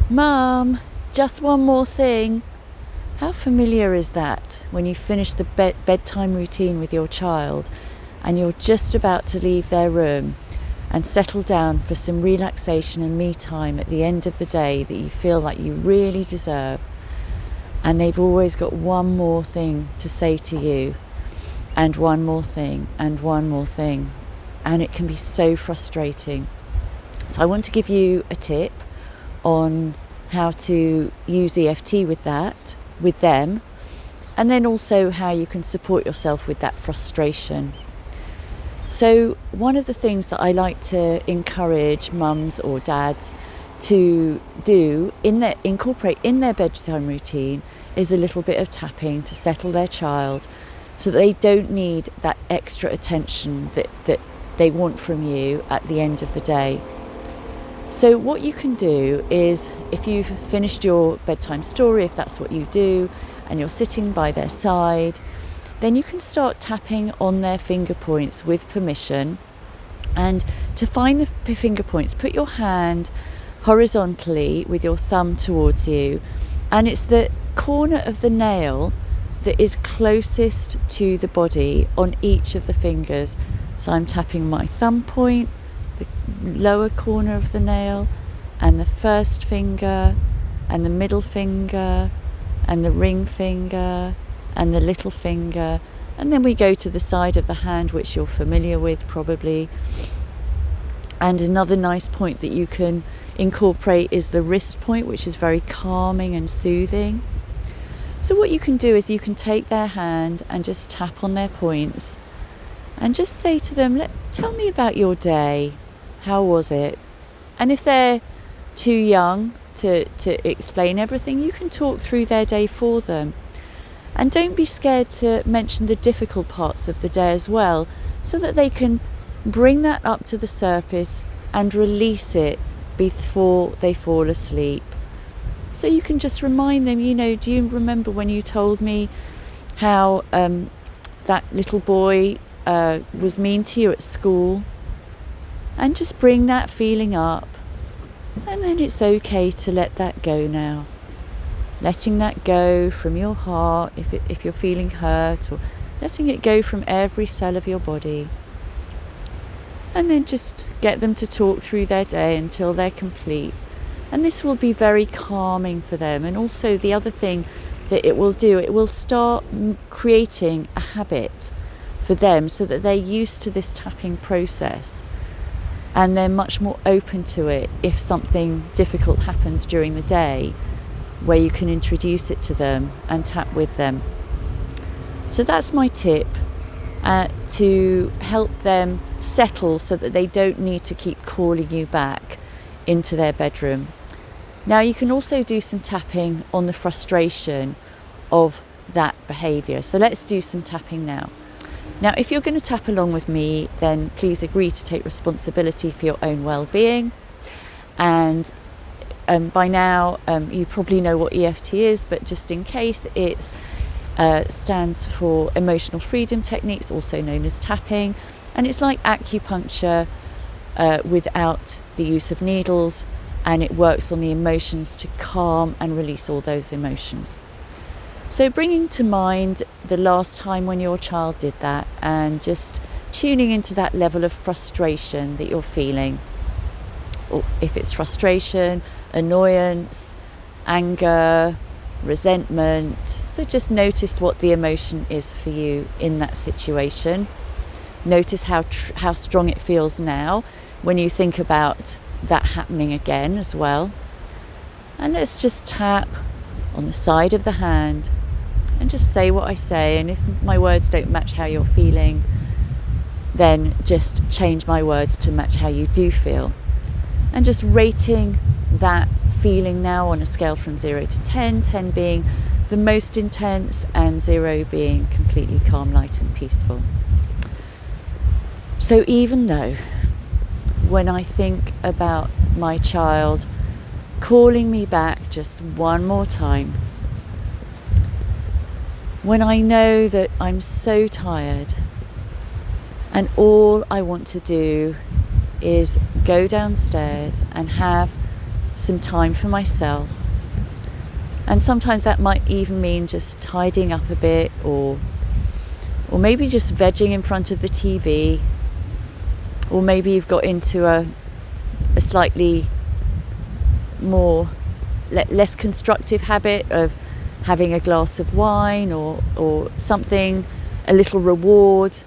Mum, just one more thing. How familiar is that when you finish the bedtime routine with your child and you're just about to leave their room and settle down for some relaxation and me time at the end of the day that you feel like you really deserve, and they've always got one more thing to say to you, and one more thing, and one more thing, and it can be so frustrating. So I want to give you a tip on how to use EFT with them, and then also how you can support yourself with that frustration. So one of the things that I like to encourage mums or dads to do incorporate in their bedtime routine is a little bit of tapping to settle their child, so that they don't need that extra attention that they want from you at the end of the day. So what you can do is, if you've finished your bedtime story, if that's what you do, and you're sitting by their side, then you can start tapping on their finger points with permission. And to find the finger points, put your hand horizontally with your thumb towards you, and it's the corner of the nail that is closest to the body on each of the fingers. So I'm tapping my thumb point, the lower corner of the nail, and the first finger, and the middle finger, and the ring finger, and the little finger, and then we go to the side of the hand, which you're familiar with probably. And another nice point that you can incorporate is the wrist point, which is very calming and soothing. So what you can do is you can take their hand and just tap on their points and just say to them, tell me about your day. How was it? And if they're too young to explain everything, you can talk through their day for them. And don't be scared to mention the difficult parts of the day as well, so that they can bring that up to the surface and release it before they fall asleep. So you can just remind them, do you remember when you told me how that little boy was mean to you at school? And just bring that feeling up, and then it's okay to let that go now. Letting that go from your heart if you're feeling hurt, or letting it go from every cell of your body. And then just get them to talk through their day until they're complete. And this will be very calming for them. And also the other thing that it will do, it will start creating a habit for them, so that they're used to this tapping process. And they're much more open to it if something difficult happens during the day, where you can introduce it to them and tap with them. So that's my tip, to help them settle so that they don't need to keep calling you back into their bedroom. Now you can also do some tapping on the frustration of that behaviour. So let's do some tapping now. Now, if you're going to tap along with me, then please agree to take responsibility for your own well-being. And by now, you probably know what EFT is, but just in case, it stands for Emotional Freedom Techniques, also known as tapping. And it's like acupuncture without the use of needles, and it works on the emotions to calm and release all those emotions. So bringing to mind the last time when your child did that, and just tuning into that level of frustration that you're feeling. Or if it's frustration, annoyance, anger, resentment. So just notice what the emotion is for you in that situation. Notice how strong it feels now when you think about that happening again as well. And let's just tap on the side of the hand and just say what I say. And if my words don't match how you're feeling, then just change my words to match how you do feel. And just rating that feeling now on a scale from 0 to 10, 10 being the most intense and 0 being completely calm, light and peaceful. So even though when I think about my child calling me back just one more time, when I know that I'm so tired and all I want to do is go downstairs and have some time for myself. And sometimes that might even mean just tidying up a bit, or maybe just vegging in front of the TV, or maybe you've got into a slightly more less constructive habit of having a glass of wine or something, a little reward,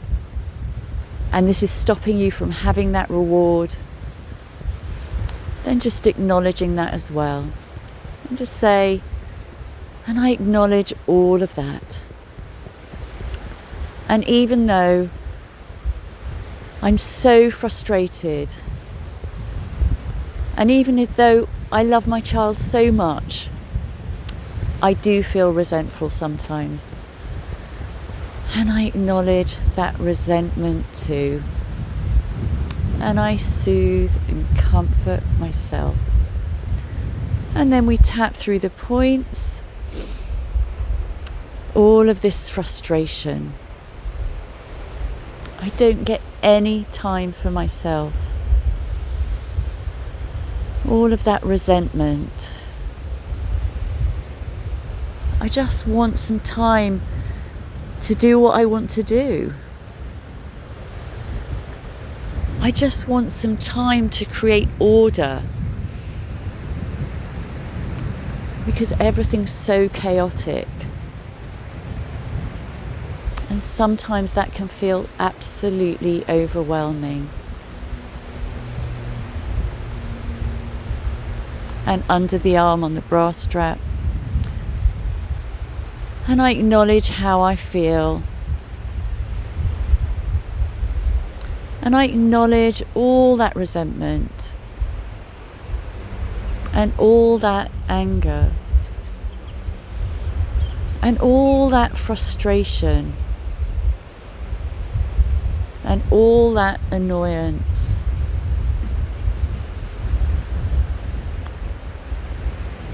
and this is stopping you from having that reward. Then just acknowledging that as well, and just say, and I acknowledge all of that. And even though I'm so frustrated, and even though I love my child so much, I do feel resentful sometimes. And I acknowledge that resentment too. And I soothe and comfort myself. And then we tap through the points, all of this frustration. I don't get any time for myself. All of that resentment. I just want some time to do what I want to do. I just want some time to create order, because everything's so chaotic. And sometimes that can feel absolutely overwhelming. And under the arm on the bra strap. And I acknowledge how I feel. And I acknowledge all that resentment and all that anger and all that frustration and all that annoyance.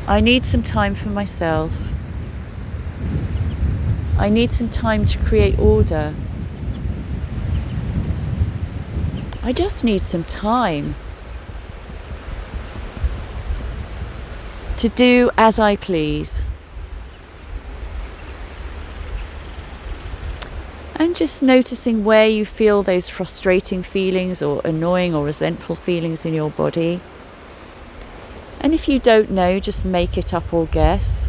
I need some time for myself. I need some time to create order. I just need some time to do as I please. And just noticing where you feel those frustrating feelings or annoying or resentful feelings in your body. And if you don't know, just make it up or guess.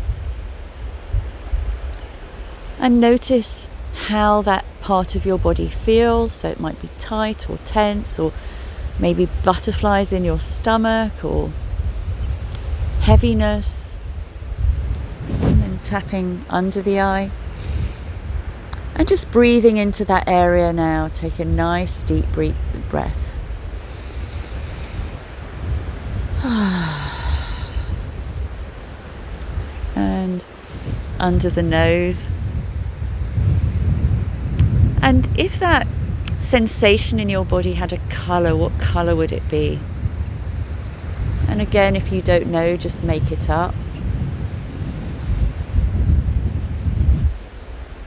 And notice how that part of your body feels. So it might be tight or tense, or maybe butterflies in your stomach, or heaviness. And then tapping under the eye. And just breathing into that area now. Take a nice deep breath. And under the nose. And if that sensation in your body had a colour, what colour would it be? And again, if you don't know, just make it up.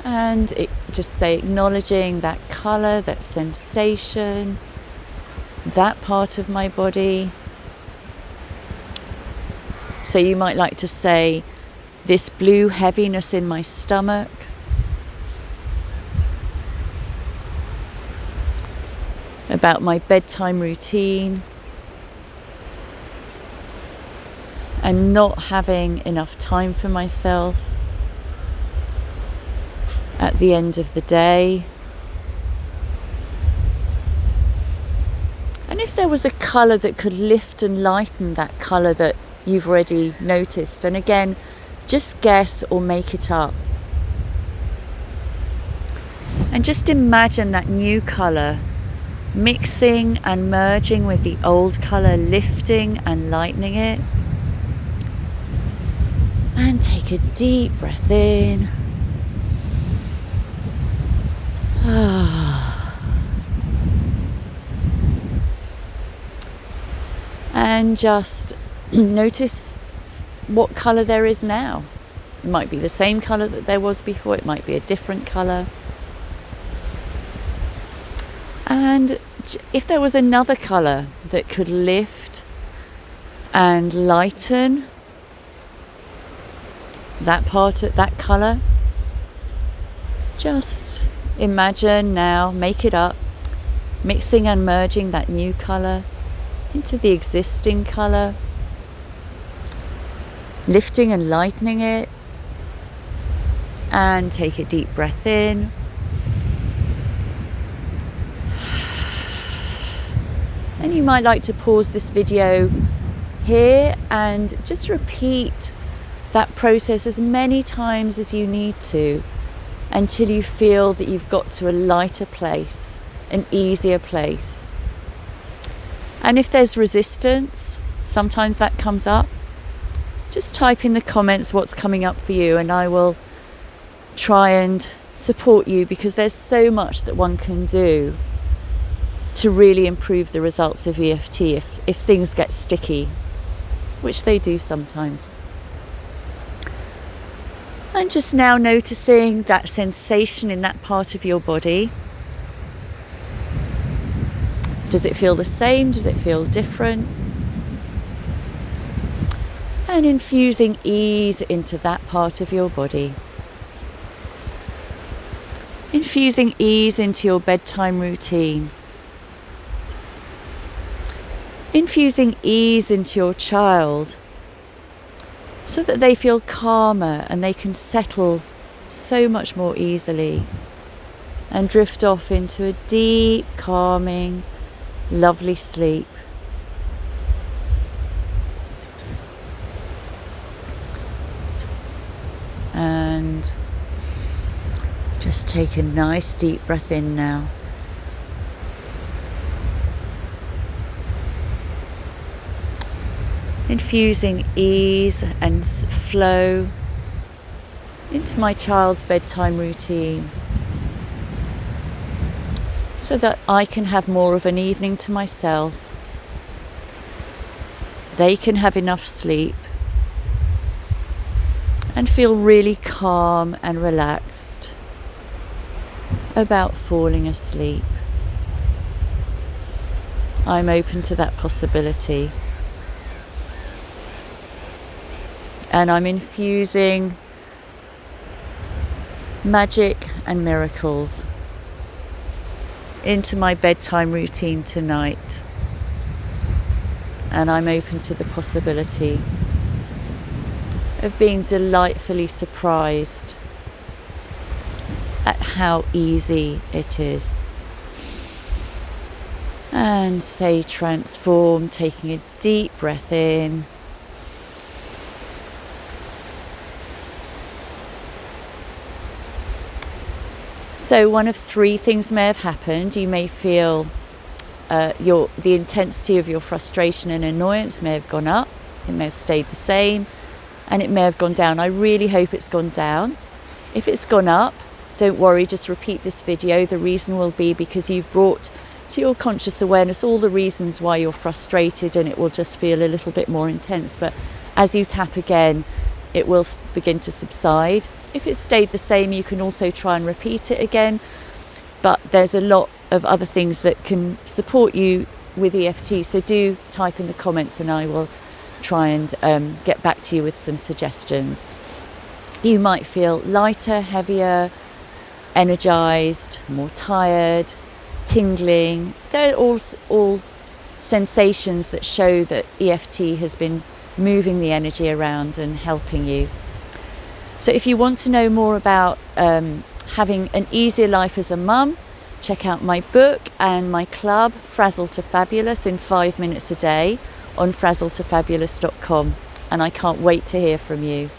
And just say, acknowledging that colour, that sensation, that part of my body. So you might like to say, this blue heaviness in my stomach. About my bedtime routine. And not having enough time for myself at the end of the day. And if there was a colour that could lift and lighten that colour that you've already noticed, and again, just guess or make it up. And just imagine that new colour mixing and merging with the old colour, lifting and lightening it. And take a deep breath in. And just notice what colour there is now. It might be the same colour that there was before, it might be a different colour. And if there was another colour that could lift and lighten that part of that colour. Just imagine now, make it up, mixing and merging that new colour into the existing colour, lifting and lightening it, and take a deep breath in. And you might like to pause this video here and just repeat that process as many times as you need to until you feel that you've got to a lighter place, an easier place. And if there's resistance, sometimes that comes up, just type in the comments what's coming up for you and I will try and support you, because there's so much that one can do to really improve the results of EFT if things get sticky, which they do sometimes. And just now noticing that sensation in that part of your body. Does it feel the same? Does it feel different? And infusing ease into that part of your body. Infusing ease into your bedtime routine. Infusing ease into your child so that they feel calmer and they can settle so much more easily and drift off into a deep, calming, lovely sleep. And just take a nice deep breath in now. Infusing ease and flow into my child's bedtime routine so that I can have more of an evening to myself. They can have enough sleep and feel really calm and relaxed about falling asleep. I'm open to that possibility. And I'm infusing magic and miracles into my bedtime routine tonight. And I'm open to the possibility of being delightfully surprised at how easy it is. And say transform, taking a deep breath in. So one of three things may have happened. You may feel the intensity of your frustration and annoyance may have gone up. It may have stayed the same, and it may have gone down. I really hope it's gone down. If it's gone up, don't worry, just repeat this video. The reason will be because you've brought to your conscious awareness all the reasons why you're frustrated, and it will just feel a little bit more intense. But as you tap again, it will begin to subside. If it stayed the same, you can also try and repeat it again. But there's a lot of other things that can support you with EFT. So do type in the comments and I will try and get back to you with some suggestions. You might feel lighter, heavier, energized, more tired, tingling. They're all sensations that show that EFT has been moving the energy around and helping you. So if you want to know more about having an easier life as a mum, check out my book and my club, Frazzled to Fabulous, in 5 minutes a day on frazzledtofabulous.com. And I can't wait to hear from you.